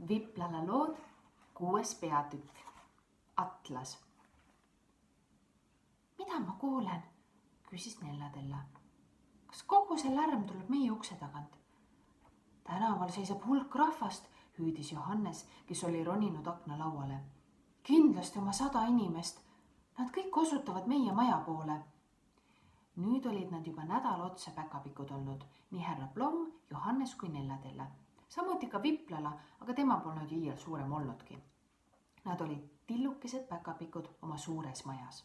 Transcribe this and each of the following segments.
Viplala lood, 6. peatükk. Atlas. Mida ma kuulen? Küsis Nellatella. Kas kogu see lärm tuleb meie ukse tagant? Tänaval seisab hulk rahvast, hüüdis Johannes, kes oli roninud aknalauale. Kindlasti oma 100 inimest. Nad kõik osutavad meie maja poole. Nüüd olid nad juba nädal otsa päkapikud olnud, nii härra Plomm, Johannes kui Nellatella. Samuti ka Viplala, aga tema polnud iial suurem olnudki. Nad olid tillukesed päkapikud oma suures majas.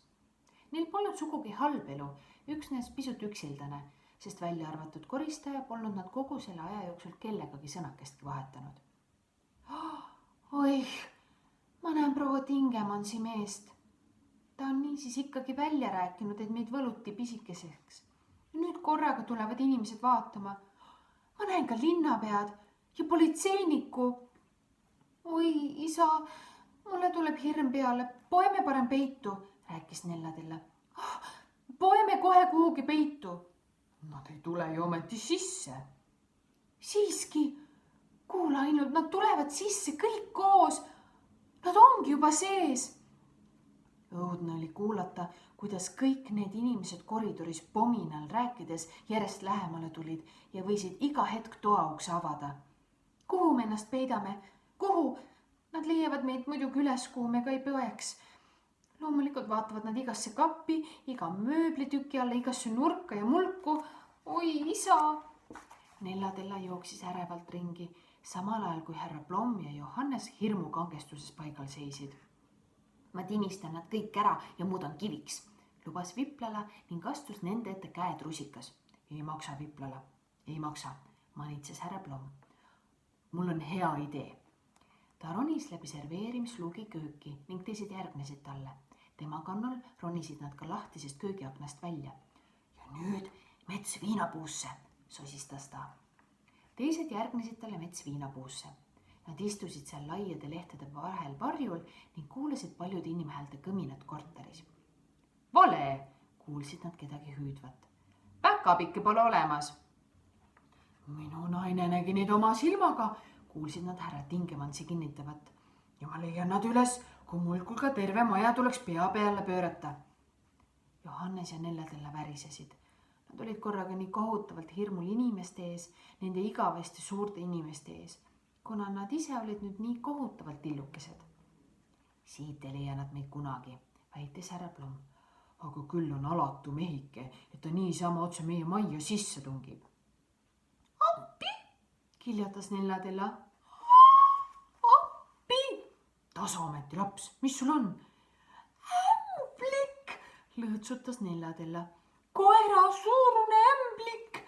Neil polnud sugugi halb elu, üksnes pisut üksildane, sest välja arvatud koristaja polnud nad kogu selle aja jooksul kellegagi sõnakestki vahetanud. Oih, ma näen proua Tingemansi meest. Ta on niisiis ikkagi välja rääkinud, et meid võluti pisikeseks. Nüüd korraga tulevad inimesed vaatama. Ma näen ka linnapead ja politseiniku. Oi, isa, mulle tuleb hirm peale. Poeme parem peitu, rääkis Nellatella. Poeme kohe kuhugi peitu. Nad ei tule ju ometi sisse. Siiski, kuula ainult, nad tulevad sisse kõik koos. Nad ongi juba sees. Õudne oli kuulata, kuidas kõik need inimesed koridoris pominal rääkides järjest lähemale tulid ja võisid iga hetk toaukse avada. Kuhu me ennast peidame? Kuhu? Nad leiavad meid muidugi üles, kuhu me ka ei põeks. Loomulikult vaatavad nad igasse kappi, iga mööblitüki alla, igasse nurka ja mulku. Oi, isa! Nellatella jooksis ärevalt ringi, samal ajal kui härra Plomm ja Johannes hirmukangestuses paigal seisid. Ma tinistan nad kõik ära ja muudan kiviks, lubas Viplala ning astus nende ette käed rusikas. Ei maksa, Viplala, ei maksa, manitses härra Plomm. Mul on hea idee. Ta ronis läbi serveerimisluugi kööki ning teised järgnesid talle. Tema kannul ronisid nad ka lahtisest köögiaknast välja. Ja nüüd mets viinapuusse, sosistas ta. Teised järgnesid talle mets viinapuusse. Nad istusid seal laiade lehtede vahel varjul ning kuulasid paljude inimhäälte kõminat korteris. Vale, kuulsid nad kedagi hüüdvat. Päkapikke pole olemas. Minu naine nägi neid oma silmaga, kuulsid nad härra Tingemansi kinnitavat. Ja ma leian nad üles, kui mul kui ka terve maja tuleks pea peale pöörata. Johannes ja Nellatella värisesid. Nad olid korraga nii kohutavalt hirmul inimeste ees, nende igavesti suurte inimeste ees, kuna nad ise olid nüüd nii kohutavalt tillukesed. Siit ei leia nad meid kunagi, väitis härra Plomm. Aga küll on alatu mehike, et ta niisama otse meie majja sisse tungib. Appi, kiljatas Nellatella. Appi! Tasaometi laps, mis sul on? Ämblik, lõõtsutas Nellatella. Koera suurune ämblik!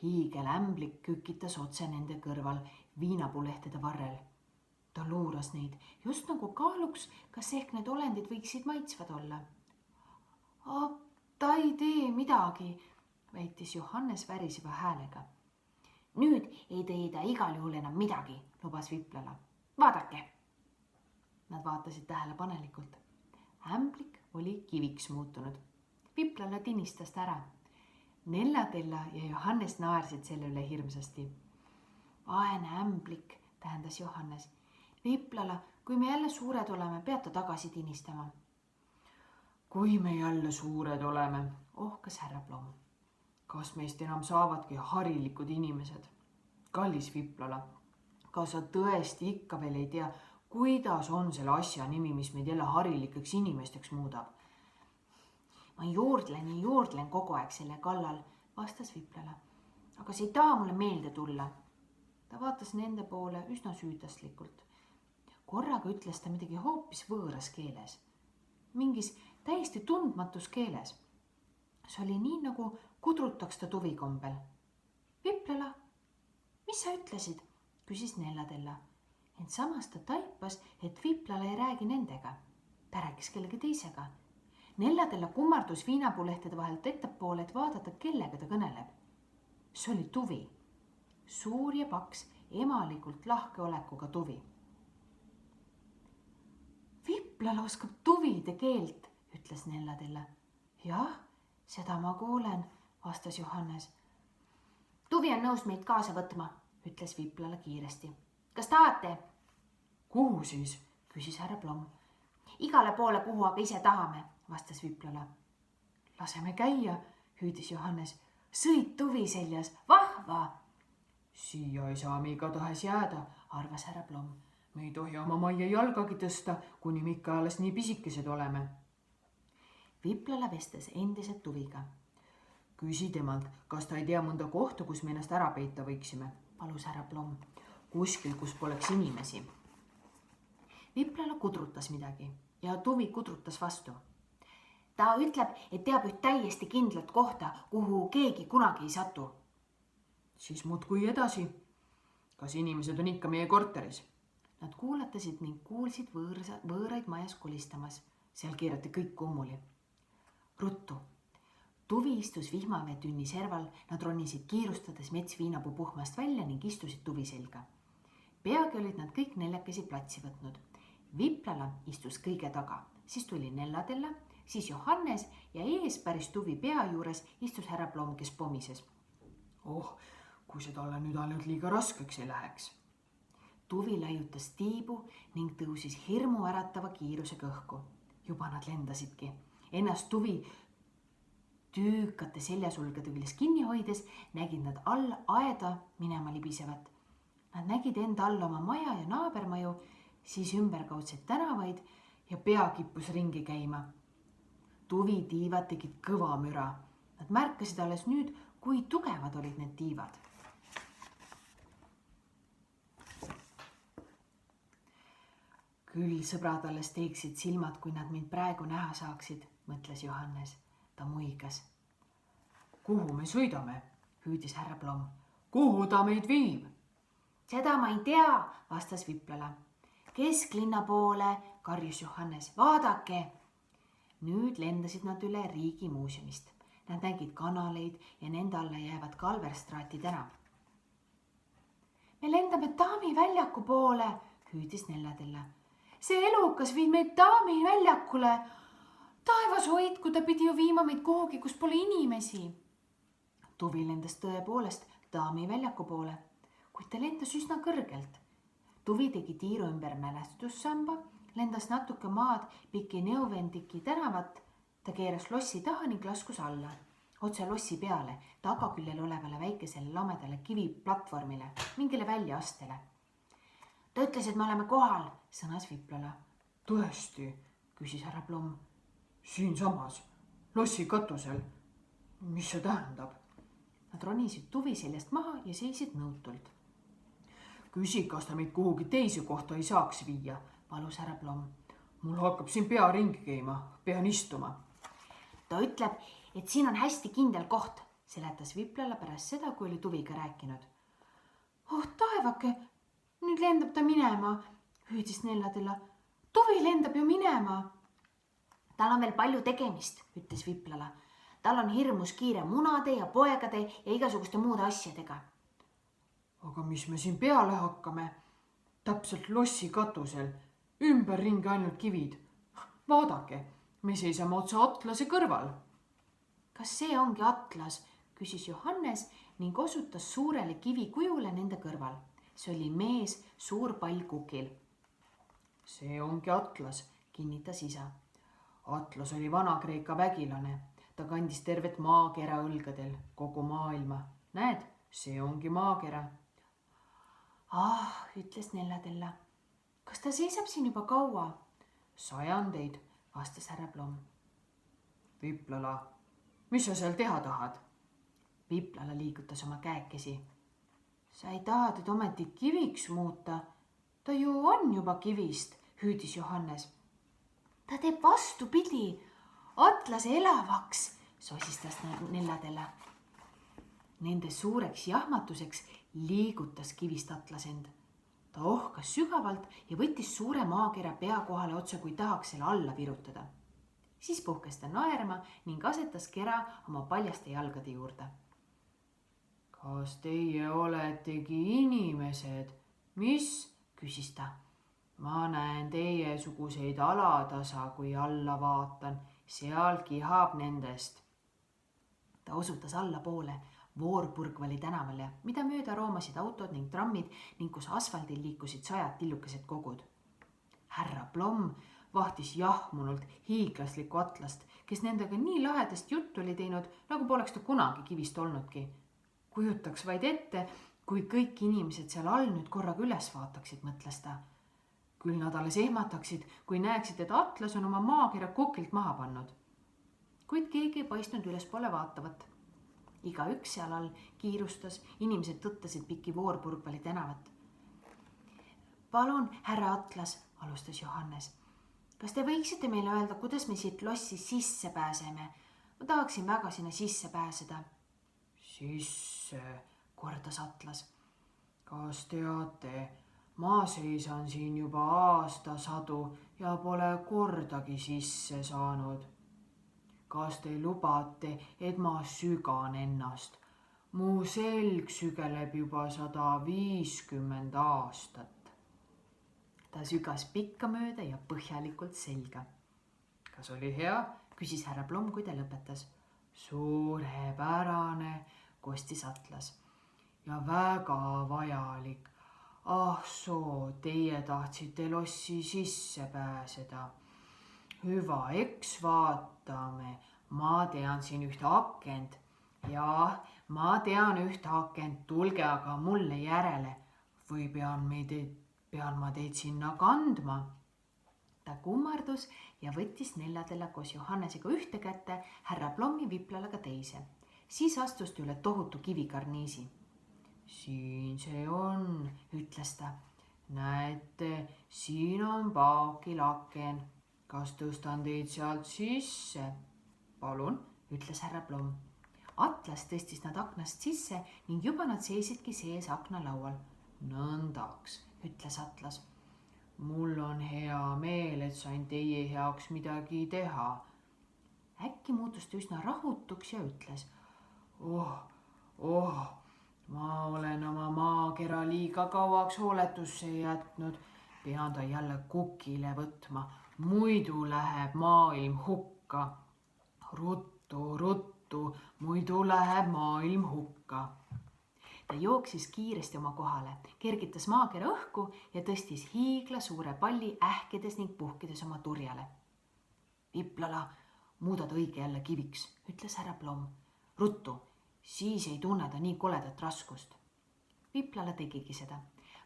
Hiigelämblik kükitas otse nende kõrval viinapuulehtede varrel. Ta luuras neid, just nagu kaaluks, kas ehk need olendid võiksid maitsvad olla. Ta ei tee midagi, väitis Johannes väriseva häälega. Nüüd ei tee ta igal juhul enam midagi, lubas Viplala. Vaadake! Nad vaatasid tähelepanelikult. Ämblik oli kiviks muutunud. Viplala tinistas ta ära. Nellatella ja Johannes naersid selle üle hirmsasti. Vaene ämblik, tähendas Johannes. Viplala, kui me jälle suured oleme, pead ta tagasi tinistama. Kui me jälle suured oleme, ohkas härra Plomm. Kas meist enam saavadki harilikud inimesed? Kallis Viplala, kas sa tõesti ikka veel ei tea, kuidas on selle asja nimi, mis meid jälle harilikeks inimesteks muudab? Ma juurdlen kogu aeg selle kallal, vastas Viplala. Aga see ei taha mulle meelde tulla. Ta vaatas nende poole üsna süüdastlikult. Korraga ütles ta midagi hoopis võõras keeles. Mingis täiesti tundmatus keeles. See oli nii, nagu kudrutaks ta tuvikombel. Viplala, mis sa ütlesid? Küsis Nellatella. Ent samas ta taipas, et Viplala ei räägi nendega. Ta rääkis kellegi teisega. Nellatella kummardus viinapuulehtede vahelt ettepoole, et vaadata, kellega ta kõneleb. See oli tuvi. Suur ja paks, emalikult lahke olekuga tuvi. Viplala oskab tuvide keelt, ütles Nellatella. Jah, seda ma kuulen, vastas Johannes. Tuvi on nõus meid kaasa võtma, ütles Viplala kiiresti. Kas tahate? Kuhu siis? Küsis härra Plomm. Igale poole, kuhu aga ise tahame, vastas Viplala. Laseme käia, hüüdis Johannes. Sõit tuvi seljas, vahva! Siia ei saa me igatahes jääda, arvas härra Plomm. Me ei tohi oma majja jalgagi tõsta, kuni me ikka alles nii pisikesed oleme. Viplala vestes endiselt tuviga. Küsi temalt, kas ta ei tea mõnda kohta, kus me ennast ära peita võiksime, palus härra Plomm. Kuskil, kus poleks inimesi. Viplala kudrutas midagi ja tuvi kudrutas vastu. Ta ütleb, et teab üht täiesti kindlat kohta, kuhu keegi kunagi ei satu. Siis muudkui edasi. Kas inimesed on ikka meie korteris? Nad kuulatasid ning kuulsid võõraid majas kolistamas. Seal keerati kõik kummuli. Ruttu. Tuvi istus vihmaveetünni serval, nad ronisid kiirustades metsviinapuu puhmast välja ning istusid tuvi selga. Peagi olid nad kõik neljakesi platsi võtnud. Viplala istus kõige taga, siis tuli Nellatella, siis Johannes ja ees päris tuvi pea juures istus härra Plomm, kes pomises. Kui see talle nüüd ainult liiga raskeks ei läheks. Tuvi laiutas tiibu ning tõusis hirmu äratava kiirusega õhku. Juba nad lendasidki. Ennast tuvi tüükate seljasulgede küljes kinni hoides nägid nad all aeda minema libisevat. Nad nägid enda all oma maja ja naabermaju, siis ümberkaudseid tänavaid ja pea kippus ringi käima. Tuvi tiivad tegid kõva müra. Nad märkasid alles nüüd, kui tugevad olid need tiivad. Küll sõbrad alles teeksid silmad, kui nad mind praegu näha saaksid, mõtles Johannes. Ta muigas. Kuhu me sõidame? Hüüdis härra Plomm. Kuhu ta meid viib? Seda ma ei tea, vastas Viplala. Kesklinna poole, karjus Johannes. Vaadake! Nüüd lendasid nad üle riigimuuseumist. Nad nägid kanaleid ja nende alla jäävad Kalverstraati tänav. Me lendame Taami väljaku poole, hüüdis Nellatella. See elukas viib meid Taami väljakule. Taevas hoidku, ta pidi ju viima meid kuhugi, kus pole inimesi. Tuvi lendas tõepoolest Taami väljaku poole, kuid ta lendas üsna kõrgelt. Tuvi tegi tiiru ümber mälestussamba, lendas natuke maad piki Neuvendiki tänavat. Ta keeras lossi taha ning laskus alla, otse lossi peale, tagaküljel olevale väikesele lamedale kiviplatvormile, mingile väljaastele. Ta ütles, et me oleme kohal, sõnas Viplala. Tõesti, küsis härra Plomm. Siinsamas, lossi katusel. Mis see tähendab? Nad ronisid tuvi seljast maha ja seisid nõutult. Küsi, kas ta meid kuhugi teise kohta ei saaks viia, palus härra Plomm. Mul hakkab siin pea ringi käima, pean istuma. Ta ütleb, et siin on hästi kindel koht, seletas Viplala pärast seda, kui oli tuviga rääkinud. Taevake, nüüd lendab ta minema, hüüdis Nellatella. Tuvi lendab ju minema. Tal on veel palju tegemist, ütles Viplala. Tal on hirmus kiire munade ja poegade ja igasuguste muude asjadega. Aga mis me siin peale hakkame? Täpselt lossi katusel, ümberringi ainult kivid. Vaadake, me seisame otsa Atlase kõrval. Kas see ongi Atlas, küsis Johannes ning osutas suurele kivikujule nende kõrval. See oli mees suur pall kukil. See ongi Atlas, kinnitas isa. Atlas oli Vana-Kreeka vägilane. Ta kandis tervet maakera õlgadel, kogu maailma. Näed, see ongi maakera. Ütles Nellatella. Kas ta seisab siin juba kaua? 100, vastas härra Plomm. Viplala, mis sa seal teha tahad? Viplala liigutas oma käekesi. Sa ei taha teda ometi kiviks muuta. Ta ju on juba kivist, hüüdis Johannes. Ta teeb vastupidi, Atlase elavaks, sosistas Nellatella. Nende suureks jahmatuseks liigutas kivist Atlas end. Ta ohkas sügavalt ja võttis suure maakera pea kohale otse, kui tahaks selle alla virutada. Siis puhkes ta naerma ning asetas kera oma paljaste jalgade juurde. Kas teie oletegi inimesed? Mis? Küsis ta. Ma näen teiesuguseid alatasa, kui alla vaatan. Seal kihab nendest. Ta osutas allapoole. Voorburgvali tänavale, mida mööda roomasid autod ning trammid ning kus asfaldil liikusid sajad tillukesed kogud. Härra Plomm vahtis jahmunult hiiglaslikku Atlast, kes nendega nii lahedast juttu oli teinud, nagu poleks ta kunagi kivist olnudki. Kujutaks vaid ette, kui kõik inimesed seal all nüüd korraga üles vaataksid, mõtles ta. Küll nad alles ehmataksid, kui näeksid, et Atlas on oma maakera kukilt maha pannud. Kuid keegi ei paistnud ülespoole vaatavat. Igaüks seal all kiirustas, inimesed tõttasid pikki Voorburgvali tänavat. Palun, härra Atlas, alustas Johannes. Kas te võiksite meile öelda, kuidas me siit lossi sisse pääseme? Ma tahaksin väga sinna sisse pääseda. Sisse, kordas Atlas. Kas teate, ma seisan siin juba aastasadu ja pole kordagi sisse saanud. Kas te lubate, et ma sügan ennast? Mu selg sügeleb juba 150 aastat. Ta sügas pikkamööda ja põhjalikult selga. Kas oli hea? Küsis härra Plomm, kui ta lõpetas. Suurepärane, kostis Atlas. Ja väga vajalik. Ah soo, teie tahtsite lossi sisse pääseda. Hüva, eks vaatame. Ma tean siin ühte akent. Jah, ma tean ühte akent. Tulge aga mulle järele. Või pean ma teid sinna kandma? Ta kummardus ja võttis neljadele koos Johannesega ühte kätte, härra Plommi Viplalaga teise. Siis astus ta üle tohutu kivikarniisi. Siin see on, ütles ta. Näete, siin on paokil aken. Kas tõstan teid sealt sisse? Palun, ütles härra Plomm. Atlas tõstis nad aknast sisse ning juba nad seisidki sees aknalaual. Nõndaks, ütles Atlas. Mul on hea meel, et sain teie heaks midagi teha. Äkki muutus ta üsna rahutuks ja ütles. Ma olen oma maakera liiga kauaks hooletusse jätnud. Pean ta jälle kukile võtma. Muidu läheb maailm hukka. Ruttu, muidu läheb maailm hukka. Ta jooksis kiiresti oma kohale, kergitas maakera õhku ja tõstis hiigla suure palli ähkedes ning puhkides oma turjale. Viplala, muudad õige jälle kiviks, ütles härra Plomm. Ruttu, siis ei tunne ta nii koledat raskust. Viplala tegigi seda.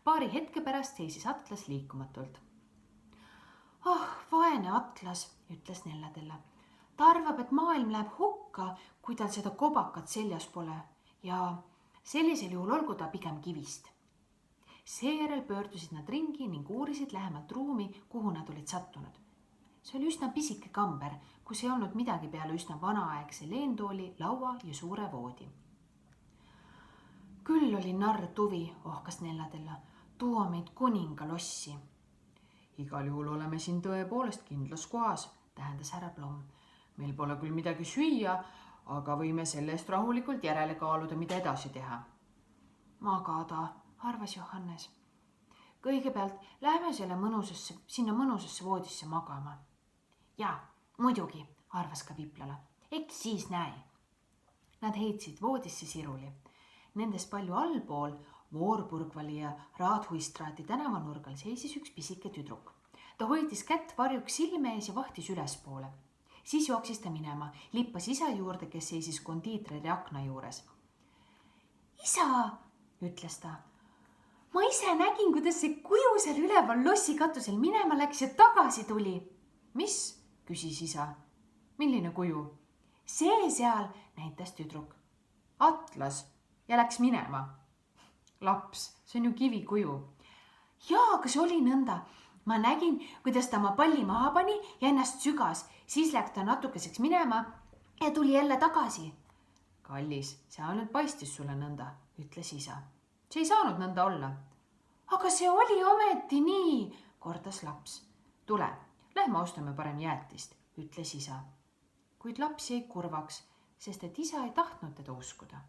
Paari hetke pärast seisis Atlas liikumatult. Vaene Atlas, ütles Nelladella. Ta arvab, et maailm läheb hukka, kui tal seda kobakat seljas pole ja sellisel juhul olgu ta pigem kivist. Seejärel pöördusid nad ringi ning uurisid lähemalt ruumi, kuhu nad olid sattunud. See oli üsna pisike kamber, kus ei olnud midagi peale üsna vanaaegse leentooli, laua ja suure voodi. Küll oli narr tuvi, ohkas Nelladella, tuua meid kuninga lossi. Igal juhul oleme siin tõepoolest kindlas kohas, tähendas härra Plomm. Meil pole küll midagi süüa, aga võime selle eest rahulikult järele kaaluda, mida edasi teha. Magada, arvas Johannes. Kõigepealt lähme sinna mõnusasse voodisse magama. Jaa, muidugi, arvas ka Viplala. Eks siis näe. Nad heitsid voodisse siruli. Nendest palju allpool Voorburgvali ja Raadhuistraati tänavanurgal seisis üks pisike tüdruk. Ta hoidis kätt varjuks silme ees ja vahtis ülespoole. Siis jooksis ta minema, lippas isa juurde, kes seisis kondiitri akna juures. Isa, ütles ta. Ma ise nägin, kuidas see kuju seal üleval lossi katusel minema läks ja tagasi tuli. Mis? Küsis isa. Milline kuju? See seal, näitas tüdruk. Atlas ja läks minema. Laps, see on ju kivikuju. Jaa, aga see oli nõnda. Ma nägin, kuidas ta oma palli maha pani ja ennast sügas. Siis läks ta natukeseks minema ja tuli jälle tagasi. Kallis, see ainult paistis sulle nõnda, ütles isa. See ei saanud nõnda olla. Aga see oli ometi nii, kordas laps. Tule, lähme ostame parem jäätist, ütles isa. Kuid laps jäi kurvaks, sest et isa ei tahtnud teda uskuda.